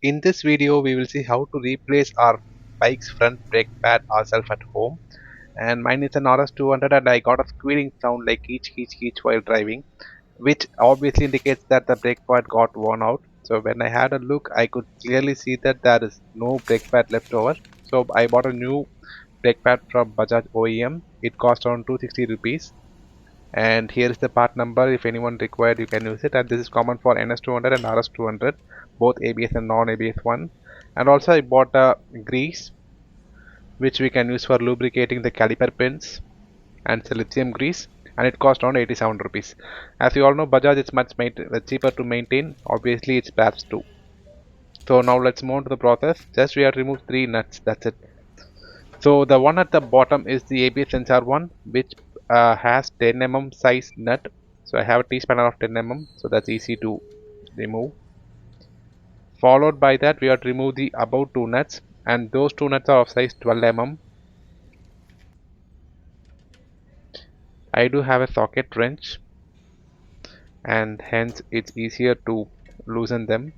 In this video, we will see how to replace our bike's front brake pad ourselves at home. And mine is an RS200 and I got a squealing sound like each while driving, which obviously indicates that the brake pad got worn out. So when I had a look, I could clearly see that there is no brake pad left over. So I bought a new brake pad from Bajaj OEM. It cost around 260 rupees. And here is the part number. If anyone required, you can use it. And this is common for NS200 and RS200, both ABS and non-ABS one. And also I bought a grease which we can use for lubricating the caliper pins, and it's a lithium grease, and it cost around 87 rupees. As you all know, Bajaj is much cheaper to maintain. Obviously it's perhaps too. So now let's move on to the process. Just we have to remove 3 nuts, that's it. So the one at the bottom is the ABS sensor one, which has 10 mm size nut. So I have a T-spanner of 10 mm, so that's easy to remove. Followed by that, we have to remove the above 2 nuts, and those 2 nuts are of size 12 mm. I do have a socket wrench, and hence it's easier to loosen them.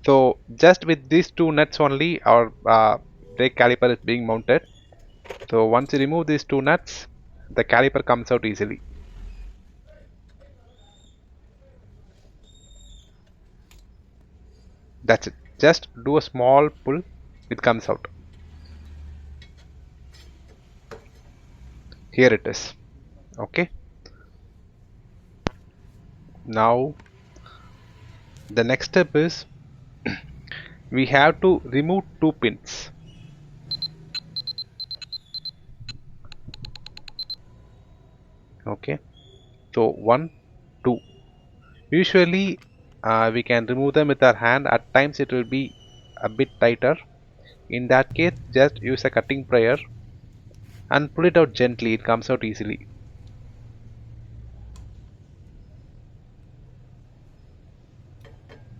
So just with these 2 nuts only, our brake caliper is being mounted. So once you remove these 2 nuts, the caliper comes out easily. That's it. Just do a small pull, it comes out. Here it is. Okay. Now the next step is we have to remove 2 pins. Okay. So 1, 2. Usually we can remove them with our hand. At times it will be a bit tighter. In that case, just use a cutting plier and pull it out gently. It comes out easily.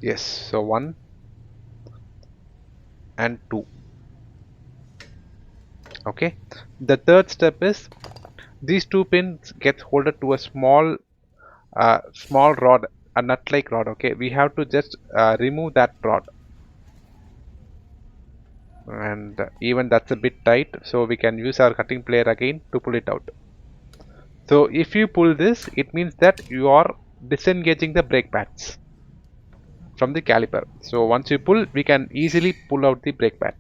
Yes, so 1 and 2. Okay. The third step is these 2 pins get holded to a small rod, a nut-like rod. Okay, we have to just remove that rod, and even that's a bit tight, so we can use our cutting plier again to pull it out. So if you pull this, it means that you are disengaging the brake pads from the caliper. So once you pull, we can easily pull out the brake pad.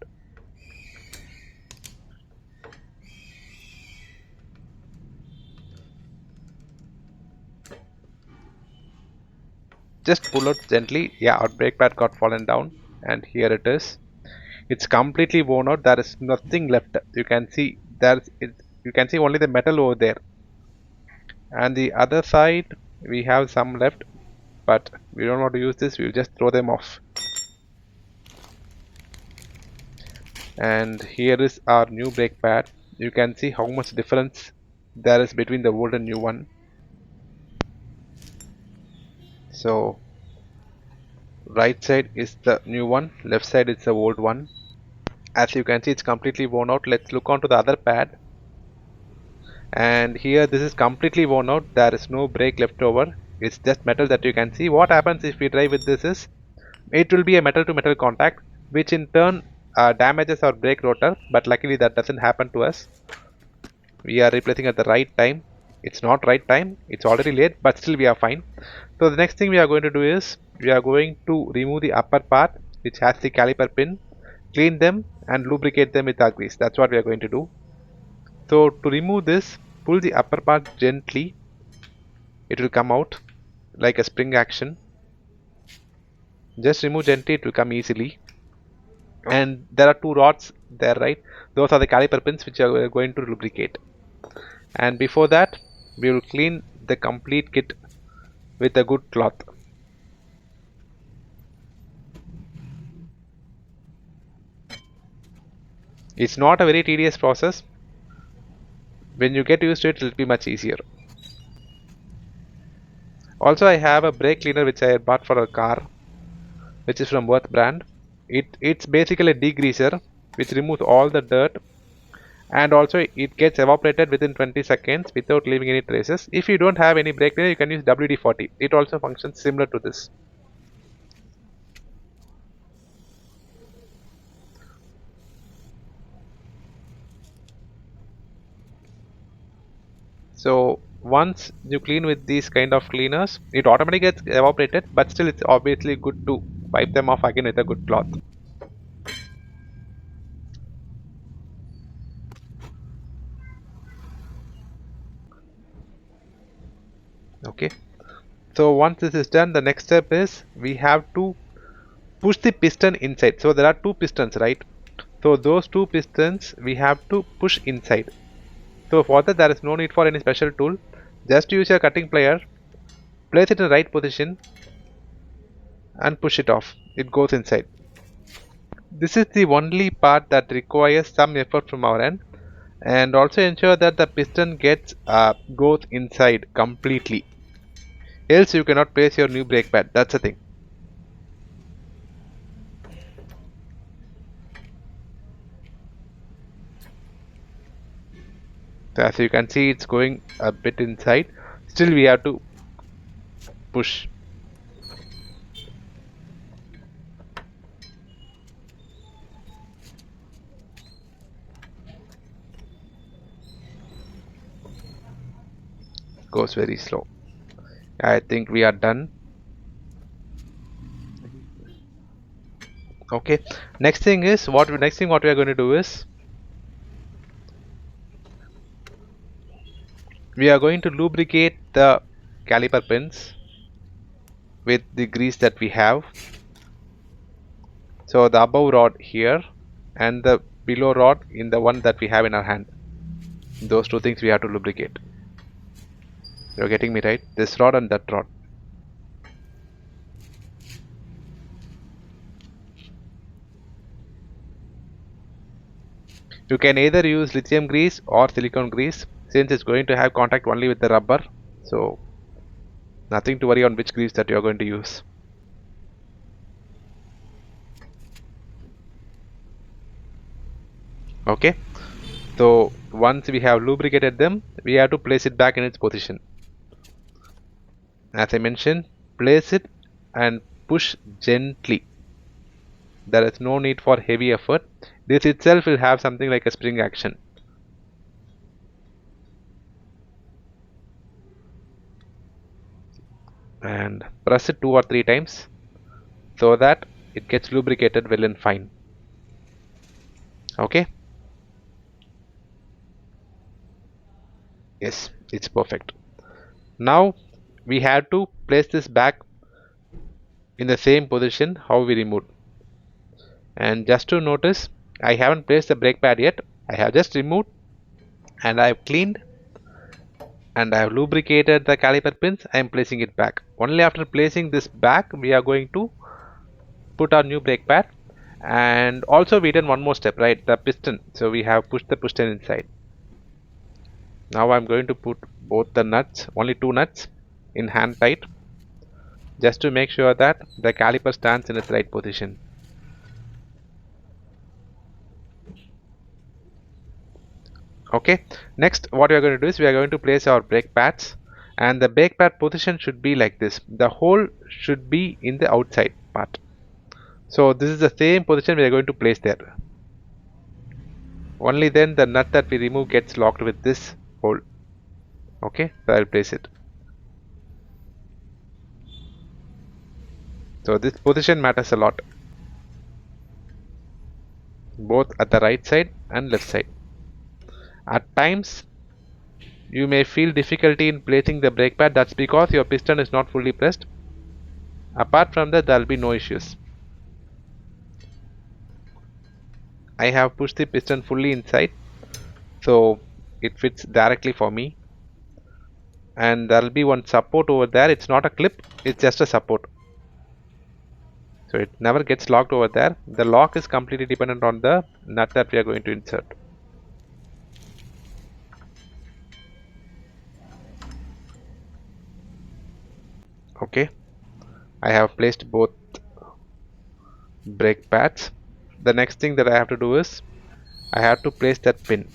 Just pull out gently. Yeah, our brake pad got fallen down, and here it is. It's completely worn out. There is nothing left. You can see you can see only the metal over there, and the other side we have some left, but we don't want to use this. We'll just throw them off. And here is our new brake pad. You can see how much difference there is between the old and new one. So right side is the new one, left side is the old one. As you can see, it's completely worn out. Let's look onto the other pad, and here this is completely worn out. There is no brake left over. It's just metal that you can see. What happens if we drive with this is it will be a metal to metal contact, which in turn damages our brake rotor, but luckily that doesn't happen to us. We are replacing at the right time. It's not right time, it's already late, but still we are fine. So the next thing we are going to do is we are going to remove the upper part which has the caliper pin, clean them and lubricate them with our grease. That's what we are going to do. So to remove this, pull the upper part gently. It will come out like a spring action. Just remove gently, it will come easily. And there are 2 rods there, right? Those are the caliper pins which we are going to lubricate. And before that, we will clean the complete kit with a good cloth. It's not a very tedious process. When you get used to it, it will be much easier. Also, I have a brake cleaner which I bought for a car, which is from Worth brand. It's basically a degreaser which removes all the dirt and also it gets evaporated within 20 seconds without leaving any traces. If you don't have any brake cleaner, you can use WD-40. It also functions similar to this. So once you clean with these kind of cleaners, it automatically gets evaporated, but still it's obviously good to wipe them off again with a good cloth. Okay. So once this is done, the next step is we have to push the piston inside. So there are two pistons, right? So those two pistons we have to push inside. So for that there is no need for any special tool. Just use your cutting plier, place it in the right position and push it off. It goes inside. This is the only part that requires some effort from our end, and also ensure that the piston gets goes inside completely. Else you cannot place your new brake pad. That's the thing. So as you can see, it's going a bit inside. Still, we have to push. Goes very slow. I think we are done. Okay. Next thing what we are going to do is we are going to lubricate the caliper pins with the grease that we have. So the above rod here and the below rod in the one that we have in our hand. Those two things we have to lubricate. You're getting me right? This rod and that rod. You can either use lithium grease or silicone grease, since it's going to have contact only with the rubber. So nothing to worry on which grease that you're going to use. Okay. So once we have lubricated them, we have to place it back in its position. As I mentioned, place it and push gently. There is no need for heavy effort. This itself will have something like a spring action. And press it 2 or 3 times so that it gets lubricated well and fine. Okay. Yes, it's perfect. Now we have to place this back in the same position how we removed. And just to notice, I haven't placed the brake pad yet. I have just removed and I have cleaned and I have lubricated the caliper pins. I am placing it back. Only after placing this back, we are going to put our new brake pad. And also we did one more step, right? The piston. So we have pushed the piston inside. Now I'm going to put both the nuts, only two nuts, in hand tight, just to make sure that the caliper stands in its right position. Okay, next what we are going to do is we are going to place our brake pads, and the brake pad position should be like this. The hole should be in the outside part. So this is the same position we are going to place there. Only then the nut that we remove gets locked with this hole. Okay, so I'll place it. So this position matters a lot, both at the right side and left side. At times you may feel difficulty in placing the brake pad. That's because your piston is not fully pressed. Apart from that, there will be no issues. I have pushed the piston fully inside, so it fits directly for me. And there will be one support over there. It's not a clip, it's just a support. So it never gets locked over there. The lock is completely dependent on the nut that we are going to insert. Okay, I have placed both brake pads. The next thing that I have to do is I have to place that pin.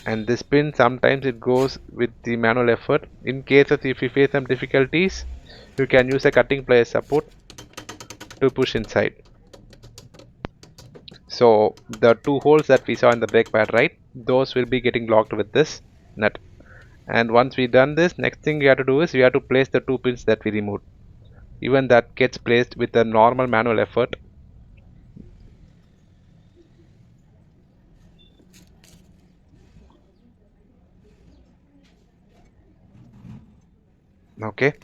And this pin sometimes it goes with the manual effort. In cases if you face some difficulties, you can use a cutting plier support to push inside. So the two holes that we saw in the brake pad, right, those will be getting locked with this nut. And once we done this, next thing we have to do is we have to place the two pins that we removed. Even that gets placed with a normal manual effort. Okay,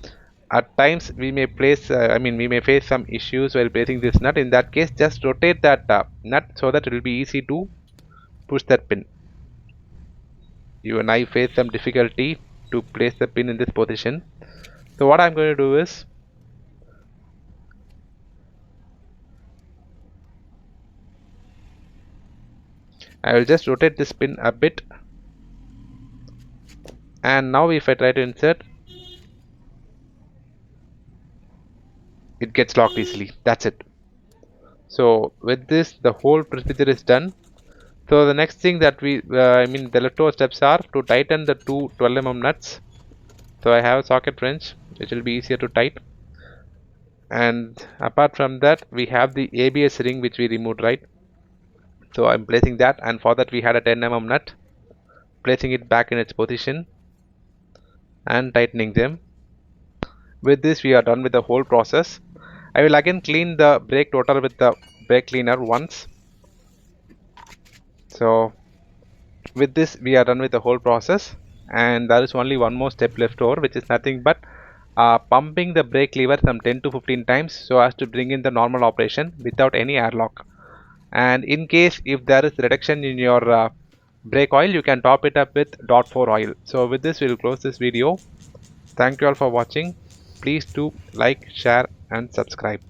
at times we may place we may face some issues while placing this nut. In that case, just rotate that nut so that it will be easy to push that pin. You and I face some difficulty to place the pin in this position. So what I'm going to do is I will just rotate this pin a bit, and now if I try to insert, it gets locked easily. That's it. So with this, the whole procedure is done. So the next thing that the leftover steps are to tighten the two 12 mm nuts. So I have a socket wrench, which will be easier to tighten. And apart from that, we have the ABS ring which we removed, right? So I'm placing that, and for that we had a 10 mm nut, placing it back in its position and tightening them. With this we are done with the whole process. I will again clean the brake rotor with the brake cleaner once. So with this we are done with the whole process, and there is only one more step left over, which is nothing but pumping the brake lever some 10 to 15 times so as to bring in the normal operation without any airlock. And in case if there is reduction in your brake oil, you can top it up with .4 oil. So with this we'll close this video. Thank you all for watching. Please do like, share and subscribe.